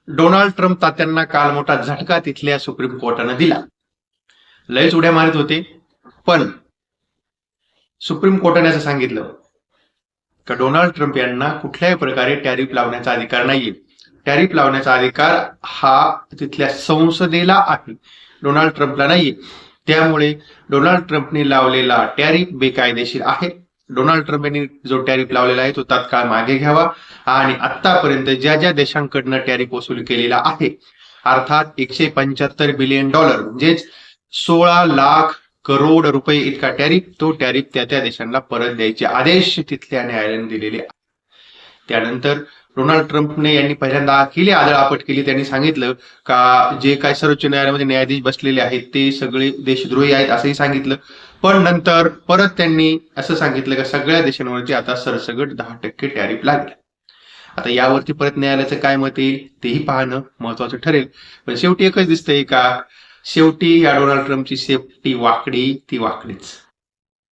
Donald Trump तात्यांना काल मोठा झटका तिथल्या सुप्रीम कोर्टानं दिला. लयच उड्या मारत होते, पण सुप्रीम कोर्टाने असं सांगितलं का डोनाल्ड ट्रम्प यांना कुठल्याही प्रकारे टॅरिफ लावण्याचा अधिकार नाहीये. टॅरिफ लावण्याचा अधिकार हा तिथल्या संसदेला आहे, डोनाल्ड ट्रम्पला नाहीये. त्यामुळे डोनाल्ड ट्रम्पने लावलेला टॅरिफ बेकायदेशीर आहे. डोनाल्ड ट्रम्प यांनी जो टॅरिफ लावलेला आहे तो तात्काळ मागे घ्यावा आणि आतापर्यंत ज्या ज्या देशांकडनं टॅरिफ वसूल केलेला आहे, अर्थात $175 बिलियन म्हणजेच 16 लाख करोड रुपये इतका टॅरिफ, तो टॅरिफ त्या त्या देशांना परत द्यायचे आदेश तिथल्या न्यायालयाने दिलेले आहेत. त्यानंतर डोनाल्ड ट्रम्पने यांनी पहिल्यांदा केली आदळआपट केली. त्यांनी सांगितलं का जे काय सर्वोच्च न्यायालयामध्ये न्यायाधीश बसलेले आहेत ते सगळे देशद्रोही आहेत असंही सांगितलं. पण नंतर परत त्यांनी असं सांगितलं का सगळ्या देशांवरती आता सरसगट 10% टॅरिफ लागेल. आता यावरती परत न्यायालयाचं काय मत येईल तेही पाहणं महत्वाचं ठरेल. पण शेवटी एकच दिसतंय का शेवटी या डोनाल्ड ट्रम्पची सेफ्टी वाकडी ती वाकडीच.